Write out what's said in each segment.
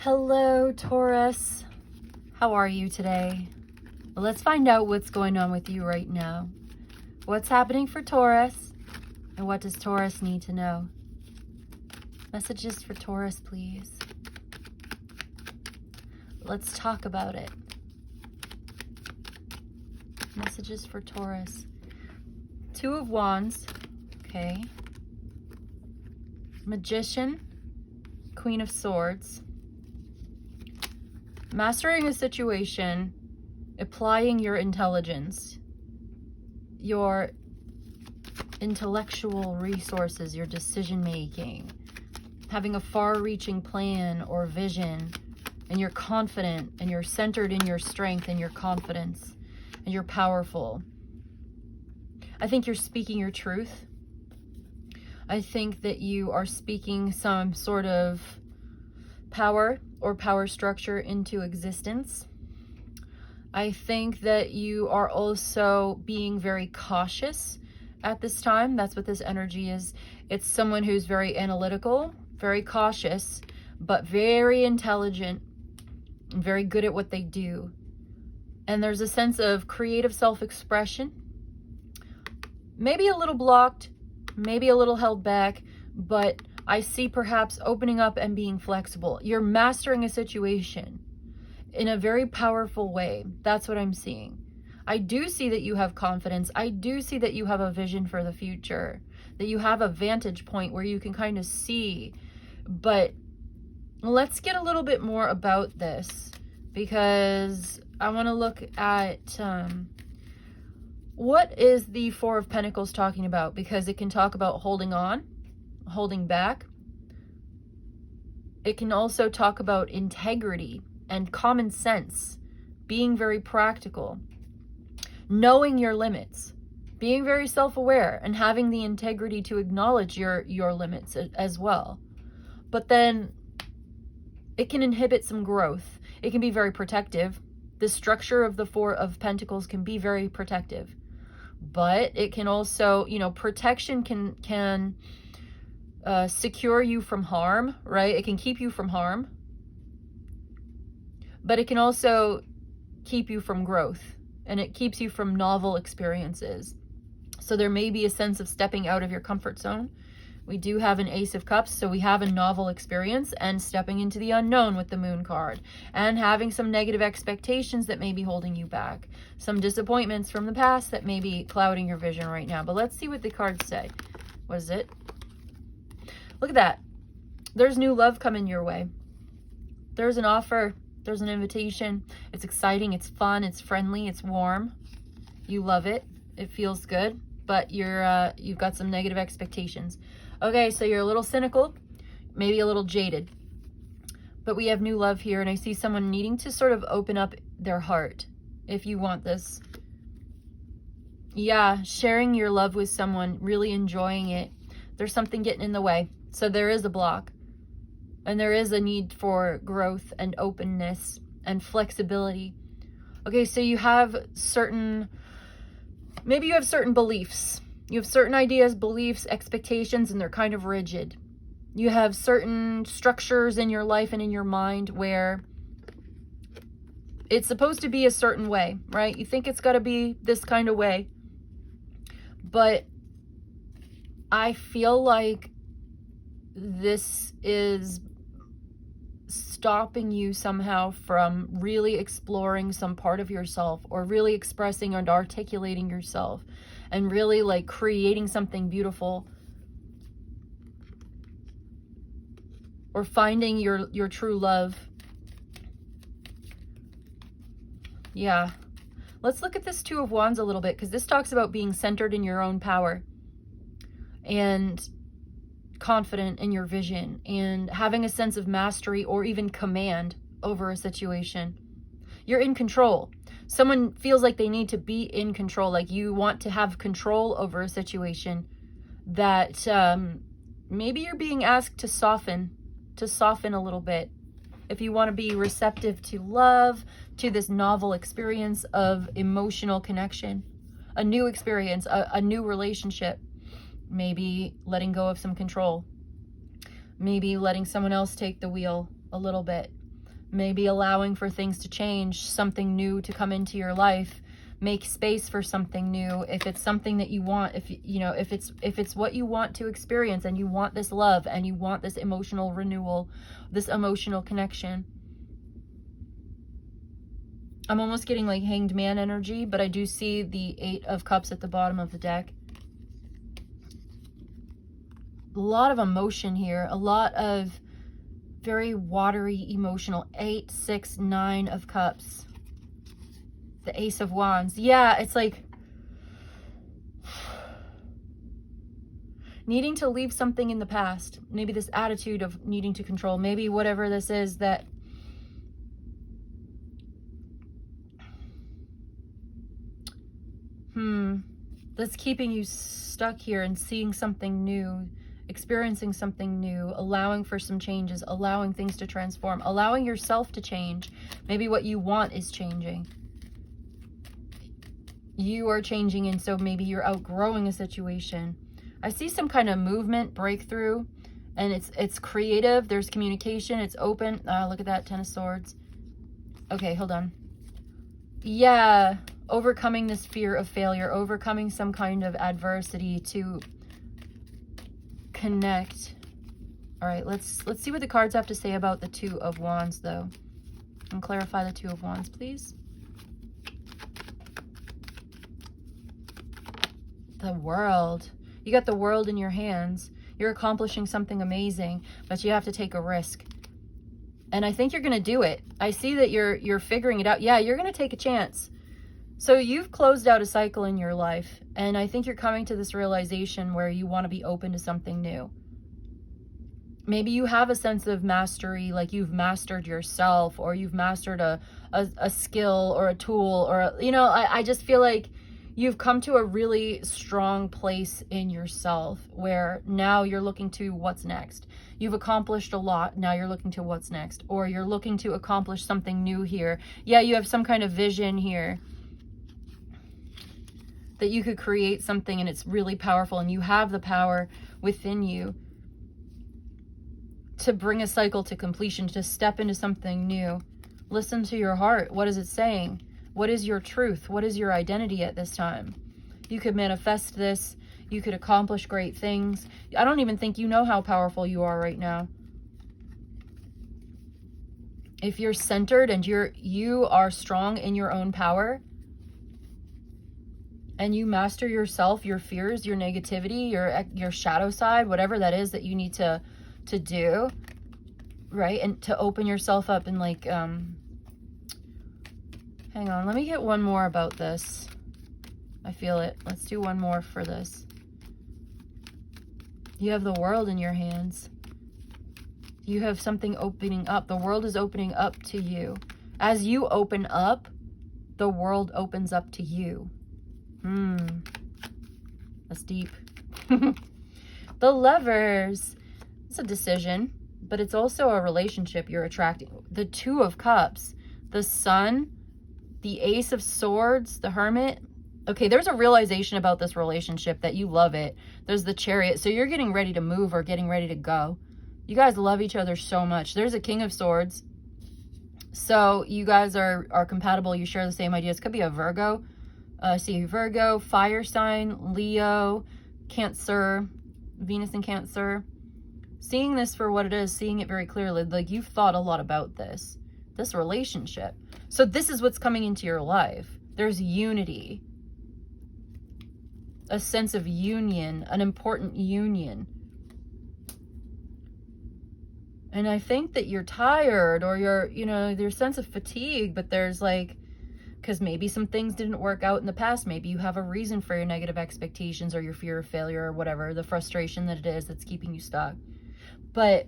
Hello, Taurus. How are you today? Well, let's find out what's going on with you right now. What's happening for Taurus? And what does Taurus need to know? Messages for Taurus, please. Let's talk about it. Messages for Taurus. Two of Wands. Okay. Magician. Queen of Swords. Mastering a situation, applying your intelligence, your intellectual resources, your decision making, having a far-reaching plan or vision, and you're confident and you're centered in your strength and your confidence and you're powerful. I think you're speaking your truth. I think that you are speaking some sort of power or power structure into existence. I think that you are also being very cautious at this time. That's what this energy is. It's someone who's very analytical, very cautious, but very intelligent and very good at what they do. And there's a sense of creative self-expression, maybe a little blocked, maybe a little held back, but I see perhaps opening up and being flexible. You're mastering a situation in a very powerful way. That's what I'm seeing. I do see that you have confidence. I do see that you have a vision for the future, that you have a vantage point where you can kind of see. But let's get a little bit more about this, because I want to look at what is the Four of Pentacles talking about, because it can talk about holding on, holding back. It can also talk about integrity and common sense, being very practical, knowing your limits, being very self-aware, and having the integrity to acknowledge your limits as well. But then it can inhibit some growth. It can be very protective. The structure of the Four of Pentacles can be very protective, but it can also, protection can secure you from harm, right? It can keep you from harm, but it can also keep you from growth, and it keeps you from novel experiences. So there may be a sense of stepping out of your comfort zone. We do have an Ace of Cups, so we have a novel experience and stepping into the unknown with the Moon card, and having some negative expectations that may be holding you back, some disappointments from the past that may be clouding your vision right now. But let's see what the cards say. What is it? Look at that. There's new love coming your way. There's an offer. There's an invitation. It's exciting. It's fun. It's friendly. It's warm. You love it. It feels good. But you've got some negative expectations. Okay, so you're a little cynical, maybe a little jaded. But we have new love here, and I see someone needing to sort of open up their heart if you want this. Yeah, sharing your love with someone, really enjoying it. There's something getting in the way. So there is a block, and there is a need for growth and openness and flexibility. Okay, so you have maybe you have certain beliefs. You have certain ideas, beliefs, expectations, and they're kind of rigid. You have certain structures in your life and in your mind where it's supposed to be a certain way, right? You think it's got to be this kind of way. But I feel like this is stopping you somehow from really exploring some part of yourself, or really expressing and articulating yourself, and really like creating something beautiful, or finding your true love. Yeah. Let's look at this Two of Wands a little bit, because this talks about being centered in your own power and confident in your vision and having a sense of mastery or even command over a situation. You're in control. Someone feels like they need to be in control, like you want to have control over a situation that maybe you're being asked to soften a little bit. If you want to be receptive to love, to this novel experience of emotional connection, a new experience, a new relationship, maybe letting go of some control, maybe letting someone else take the wheel a little bit. Maybe allowing for things to change, something new to come into your life. Make space for something new. If it's something that you want, if it's what you want to experience, and you want this love, and you want this emotional renewal, this emotional connection. I'm almost getting like Hanged Man energy, but I do see the 8 of Cups at the bottom of the deck. A lot of emotion here, a lot of very watery, emotional. 8, 6, 9 of Cups. The Ace of Wands. Yeah, it's like needing to leave something in the past. Maybe this attitude of needing to control. Maybe whatever this is that that's keeping you stuck here and seeing something new, experiencing something new, allowing for some changes, allowing things to transform, allowing yourself to change. Maybe what you want is changing. You are changing, and so maybe you're outgrowing a situation. I see some kind of movement, breakthrough, and it's creative. There's communication. It's open. Look at that, 10 of Swords. Okay, hold on. Yeah, overcoming this fear of failure, overcoming some kind of adversity to connect. All right, let's see what the cards have to say about the 2 of Wands, though, and clarify the 2 of Wands, please. The World. You got the world in your hands. You're accomplishing something amazing, but you have to take a risk. And I think you're going to do it. I see that you're figuring it out. Yeah, you're going to take a chance. So you've closed out a cycle in your life, and I think you're coming to this realization where you want to be open to something new. Maybe you have a sense of mastery, like you've mastered yourself, or you've mastered a skill or a tool, or, you know, I just feel like you've come to a really strong place in yourself where now you're looking to what's next. You've accomplished a lot. Now you're looking to what's next, or you're looking to accomplish something new here. Yeah, you have some kind of vision here that you could create something, and it's really powerful, and you have the power within you to bring a cycle to completion, to step into something new. Listen to your heart. What is it saying? What is your truth? What is your identity at this time? You could manifest this. You could accomplish great things. I don't even think you know how powerful you are right now. If you're centered and you are strong in your own power, and you master yourself, your fears, your negativity, your shadow side, whatever that is that you need to do, right? And to open yourself up and like, hang on, let me get one more about this. I feel it. Let's do one more for this. You have the world in your hands. You have something opening up. The world is opening up to you. As you open up, the world opens up to you. That's deep. The Lovers. It's a decision, but it's also a relationship you're attracting. The 2 of Cups, the Sun, the Ace of Swords, the Hermit. Okay, there's a realization about this relationship that you love it. There's the Chariot. So you're getting ready to move or getting ready to go. You guys love each other so much. There's a King of Swords. So you guys are compatible. You share the same ideas. Could be a Virgo. See, Virgo, fire sign, Leo, Cancer, Venus in Cancer. Seeing this for what it is, seeing it very clearly, like you've thought a lot about this relationship. So this is what's coming into your life. There's unity, a sense of union, an important union. And I think that you're tired, or there's a sense of fatigue, but there's like, because maybe some things didn't work out in the past. Maybe you have a reason for your negative expectations or your fear of failure or whatever, the frustration that it is that's keeping you stuck. But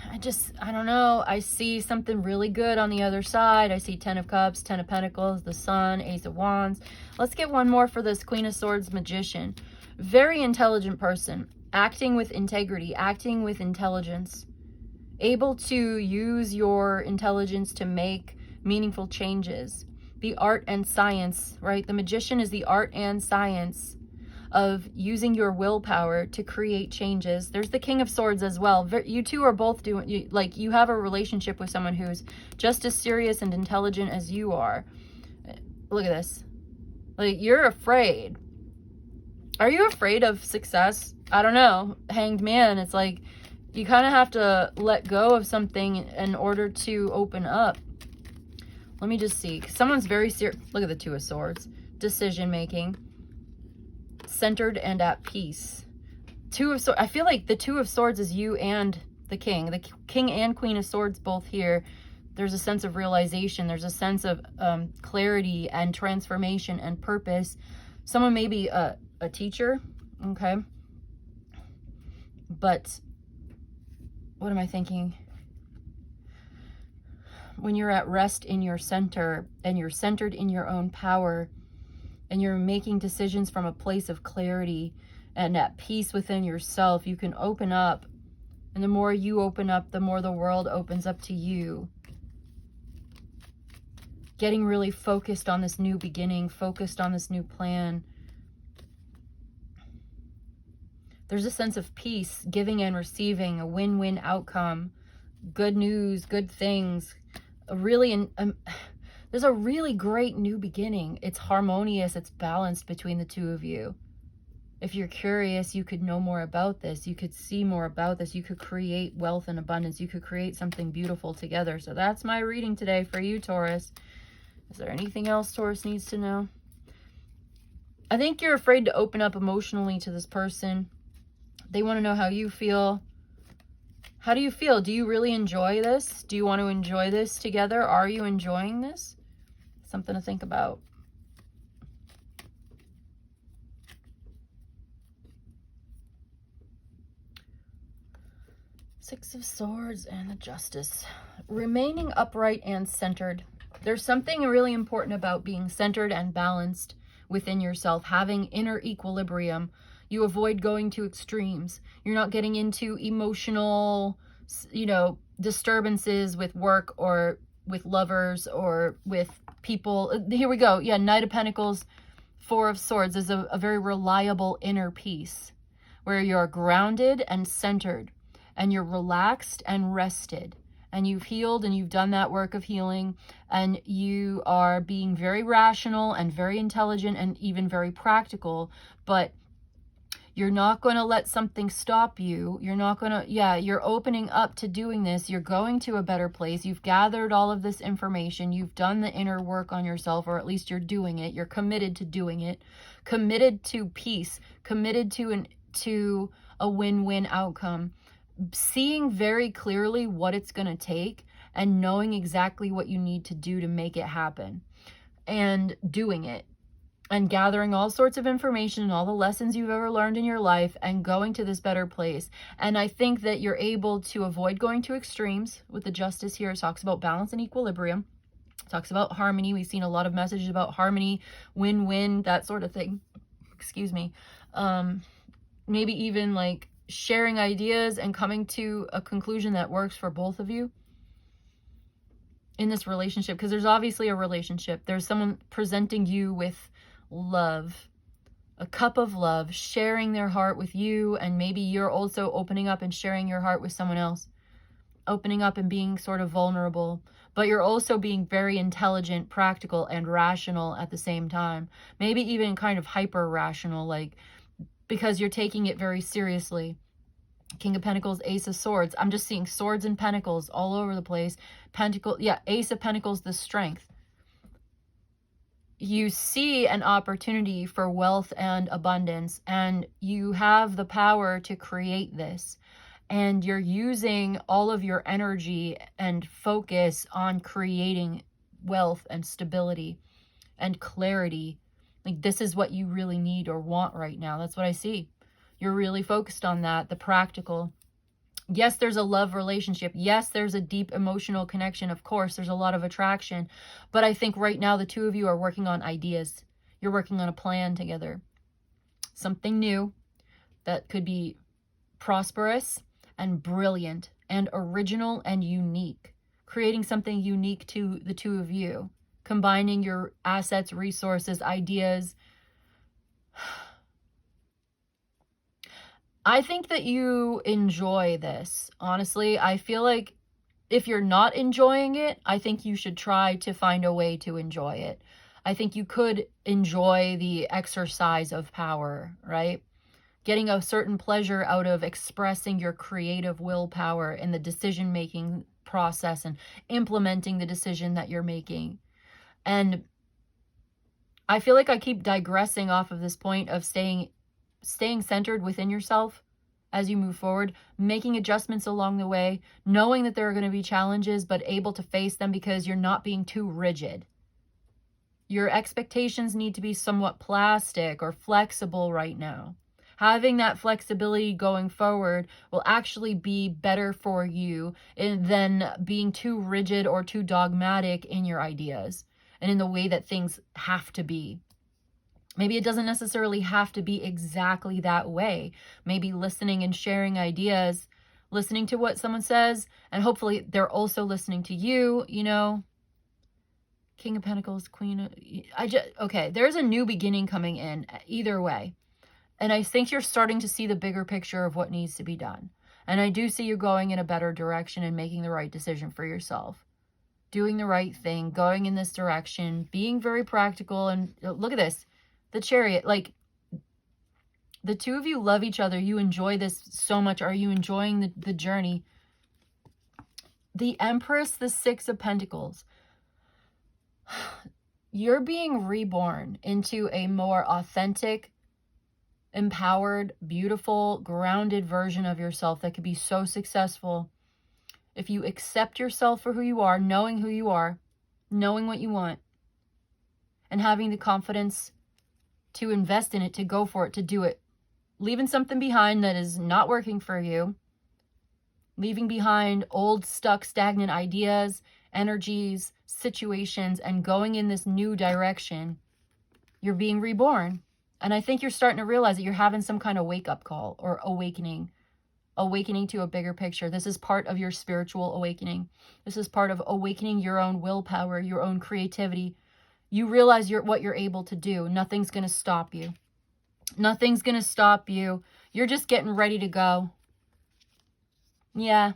I don't know. I see something really good on the other side. I see 10 of Cups, 10 of Pentacles, the Sun, Ace of Wands. Let's get one more for this Queen of Swords, Magician. Very intelligent person, acting with integrity, acting with intelligence, able to use your intelligence to make meaningful changes. The art and science, right? The Magician is the art and science of using your willpower to create changes. There's the King of Swords as well. You two are both doing, you have a relationship with someone who's just as serious and intelligent as you are. Look at this. Like, you're afraid. Are you afraid of success? I don't know. Hanged Man. It's like you kind of have to let go of something in order to open up. Let me just see. Someone's very serious. Look at the Two of Swords. Decision making. Centered and at peace. Two of Swords. I feel like the Two of Swords is you and the King. The King and Queen of Swords both here. There's a sense of realization. There's a sense of clarity and transformation and purpose. Someone may be a teacher. Okay. But what am I thinking? When you're at rest in your center and you're centered in your own power and you're making decisions from a place of clarity and at peace within yourself, you can open up. And the more you open up, the more the world opens up to you. Getting really focused on this new beginning, focused on this new plan. There's a sense of peace, giving and receiving, a win-win outcome, good news, good things. There's a really great new beginning. It's harmonious, it's balanced between the two of you. If you're curious, you could know more about this. You could see more about this. You could create wealth and abundance. You could create something beautiful together. So that's my reading today for you, Taurus. Is there anything else Taurus needs to know? I think you're afraid to open up emotionally to this person. They want to know how you feel. How do you feel? Do you really enjoy this? Do you want to enjoy this together? Are you enjoying this? Something to think about. Six of Swords and the Justice. Remaining upright and centered. There's something really important about being centered and balanced within yourself, having inner equilibrium. You avoid going to extremes. You're not getting into emotional, disturbances with work or with lovers or with people. Here we go. Yeah, Knight of Pentacles, Four of Swords is a very reliable inner peace where you're grounded and centered and you're relaxed and rested. And you've healed and you've done that work of healing, and you are being very rational and very intelligent and even very practical, but you're not going to let something stop you. You're not going to, you're opening up to doing this. You're going to a better place. You've gathered all of this information. You've done the inner work on yourself, or at least you're doing it. You're committed to doing it, committed to peace, committed to a win-win outcome. Seeing very clearly what it's going to take and knowing exactly what you need to do to make it happen and doing it and gathering all sorts of information and all the lessons you've ever learned in your life and going to this better place. And I think that you're able to avoid going to extremes. With the Justice here, it talks about balance and equilibrium. It talks about harmony. We've seen a lot of messages about harmony, win-win, that sort of thing. Excuse me. Maybe even like sharing ideas and coming to a conclusion that works for both of you in this relationship, because there's obviously a relationship. There's someone presenting you with love, a cup of love, sharing their heart with you, and maybe you're also opening up and sharing your heart with someone else, opening up and being sort of vulnerable, but you're also being very intelligent, practical, and rational at the same time. Maybe even kind of hyper rational, like, because you're taking it very seriously. King of Pentacles, Ace of Swords. I'm just seeing swords and pentacles all over the place. Ace of Pentacles, the strength. You see an opportunity for wealth and abundance, and you have the power to create this. And you're using all of your energy and focus on creating wealth and stability and clarity. Like, this is what you really need or want right now. That's what I see. You're really focused on that, the practical. Yes, there's a love relationship. Yes, there's a deep emotional connection. Of course, there's a lot of attraction. But I think right now the two of you are working on ideas. You're working on a plan together. Something new that could be prosperous and brilliant and original and unique. Creating something unique to the two of you. Combining your assets, resources, ideas. I think that you enjoy this. Honestly, I feel like if you're not enjoying it, I think you should try to find a way to enjoy it. I think you could enjoy the exercise of power, right? Getting a certain pleasure out of expressing your creative willpower in the decision-making process and implementing the decision that you're making. And I feel like I keep digressing off of this point of staying centered within yourself as you move forward, making adjustments along the way, knowing that there are going to be challenges, but able to face them because you're not being too rigid. Your expectations need to be somewhat plastic or flexible right now. Having that flexibility going forward will actually be better for you than being too rigid or too dogmatic in your ideas and in the way that things have to be. Maybe it doesn't necessarily have to be exactly that way. Maybe listening and sharing ideas, listening to what someone says, and hopefully they're also listening to you, you know. King of Pentacles, Queen of... okay, there's a new beginning coming in either way. And I think you're starting to see the bigger picture of what needs to be done. And I do see you going in a better direction and making the right decision for yourself. Doing the right thing, going in this direction, being very practical. And look at this. The Chariot, like, the two of you love each other. You enjoy this so much. Are you enjoying the journey? The Empress, the Six of Pentacles. You're being reborn into a more authentic, empowered, beautiful, grounded version of yourself that could be so successful if you accept yourself for who you are, knowing who you are, knowing what you want, and having the confidence to invest in it, to go for it, to do it. Leaving something behind that is not working for you. Leaving behind old, stuck, stagnant ideas, energies, situations, and going in this new direction. You're being reborn. And I think you're starting to realize that you're having some kind of wake-up call or awakening. Awakening to a bigger picture. This is part of your spiritual awakening. This is part of awakening your own willpower, your own creativity. You realize what you're able to do. Nothing's going to stop you. Nothing's going to stop you. You're just getting ready to go. Yeah.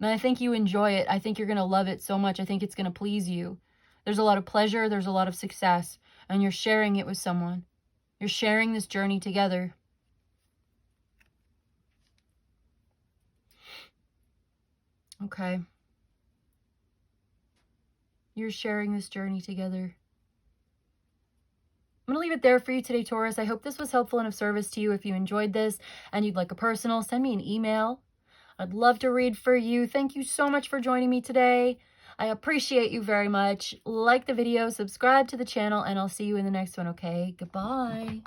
And I think you enjoy it. I think you're going to love it so much. I think it's going to please you. There's a lot of pleasure. There's a lot of success. And you're sharing it with someone. You're sharing this journey together. Okay. You're sharing this journey together. I'm going to leave it there for you today, Taurus. I hope this was helpful and of service to you. If you enjoyed this and you'd like a personal, send me an email. I'd love to read for you. Thank you so much for joining me today. I appreciate you very much. Like the video, subscribe to the channel, and I'll see you in the next one, okay? Goodbye.